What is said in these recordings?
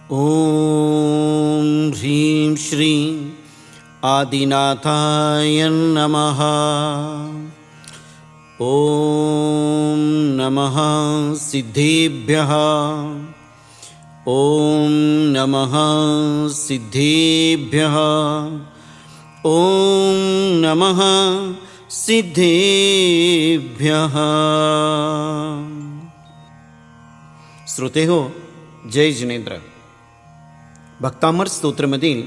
ओम ह्रीं श्रीं आदिनाथाय नमः। ओम नमः सिद्धेभ्यः। ओम नमः सिद्धेभ्यः। ओम नमः सिद्धेभ्यः। श्रोते हो, जय जिनेंद्र। भक्तामर स्तोत्रमधील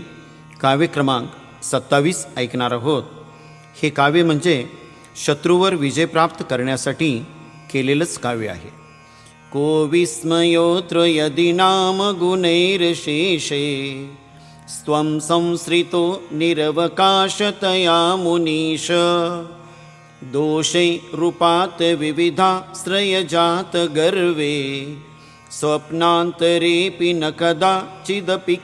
काव्य क्रमांक 27 ऐकणार आहोत। हे काव्य म्हणजे शत्रूवर विजय प्राप्त करण्यासाठी केलेलंच काव्य आहे। को विस्मयोत्र यदि नाम गुणैर्शेषे स्वं संश्रितो निरवकाशतया मुनीश दोषै रूपात विविधा श्रयजात गर्वे स्वप्नांतरेपि न कदाचिदपीक्षितोसी।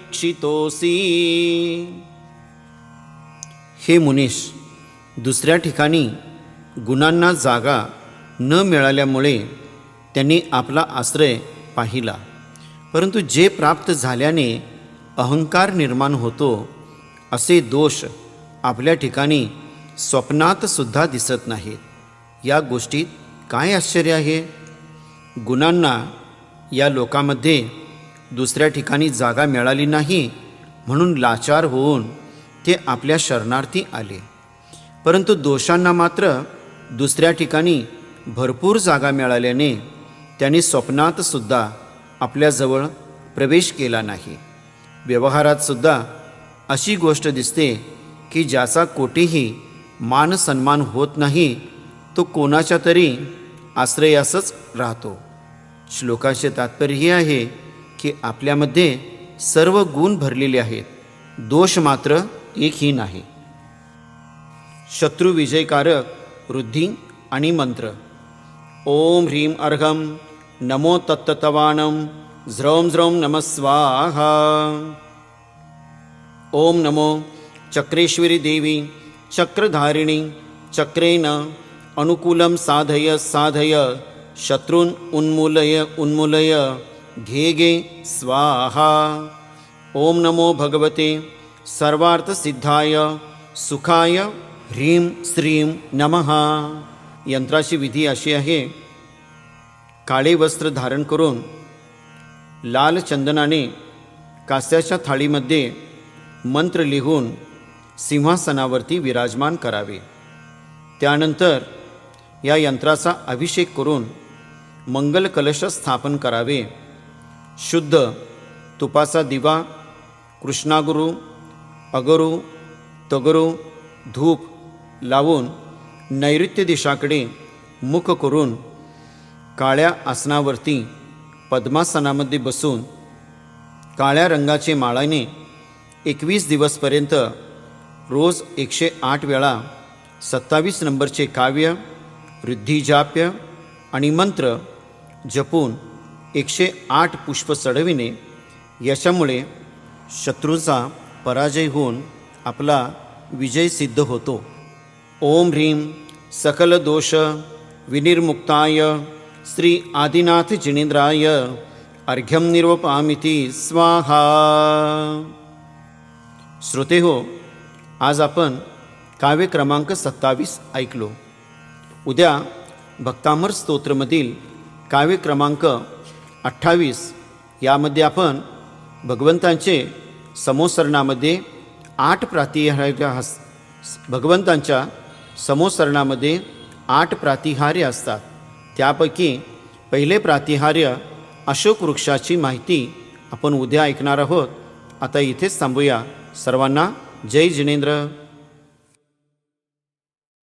हे मुनीश, दुसऱ्या ठिकाणी गुणांना जागा न मिळाल्यामुळे त्यांनी आपला आश्रय पाहिला, परंतु जे प्राप्त झाल्याने अहंकार निर्माण होतो असे दोष आपल्या ठिकाणी स्वप्नात सुद्धा दिसत नाहीत। या गोष्टीत काय आश्चर्य आहे? गुणांना या लोकामध्ये दुसऱ्या ठिकाणी जागा मिळाली नाही म्हणून लाचार होऊन ते आपल्या शरणार्थी आले, परंतु दोषांना मात्र दुसऱ्या ठिकाणी भरपूर जागा मिळाल्याने त्यांनी स्वप्नात सुद्धा आपल्याजवळ प्रवेश केला नाही। व्यवहारात सुद्धा अशी गोष्ट दिसते की ज्याचा कोठेही मान सन्मान होत नाही तो कोणाच्या तरी आश्रयासच राहतो। श्लोकाचे तात्पर्य हे आहे की आपल्यामध्ये सर्व गुण भरलेले आहेत, दोष मात्र एकही नाही। शत्रु विजयकारक वृद्धी आणि मंत्र। ओम ह्रीं अर्घम नमो तत्तवाणम ज्रौं ज्रौं नमः स्वाहा। ओम नमो चक्रेश्वरी देवी चक्रधारिणी चक्रेण अनुकूलं साधय साधय शत्रून् उन्मूलय उन्मूलय घे घे स्वाहा। ओम नमो भगवते सर्वार्थसिद्धाय सुखाय ह्रीं श्रीं नमः। यंत्राची विधी अशी आहे, काळे वस्त्र धारण करून लाल चंदनाने कास्याच्या थाळीमध्ये मंत्र लिहून सिंहासनावरती विराजमान करावे। त्यानंतर या यंत्राचा अभिषेक करून मंगल कलश स्थापन करावे। शुद्ध तुपाचा दिवा कृष्णागुरू अगरू तगरू धूप लावून नैऋत्य दिशाकडे मुख करून काळ्या आसनावरती पद्मासनामध्ये बसून काळ्या रंगाचे माळाने 21 दिवसपर्यंत रोज 108 वेळा 27 नंबरचे काव्य वृद्धिजाप्य आणि मंत्र जपून 108 पुष्प चढविणे, याच्यामुळे शत्रूंचा पराजय होऊन आपला विजय सिद्ध होतो। ओम ह्रीं सकल दोष विनिर्मुक्ताय श्री आदिनाथ जिनेंद्राय अर्घ्यम निर्वपामिति स्वाहा। श्रोते हो, आज आपण काव्य क्रमांक 27 ऐकलो। उद्या भक्तामर स्तोत्रमधील काव्य क्रमांक 28 यामध्ये आपण भगवंतांचे समोसरणामध्ये 8 प्रातिहार्य भगवंतांच्या समोसरणामध्ये 8 प्रातिहार्य असतात। त्यापैकी पहिले प्रातिहार्य अशोक वृक्षाची माहिती आपण उद्या ऐकणार आहोत। आता इथेच थांबूया। सर्वांना जय जिनेंद्र।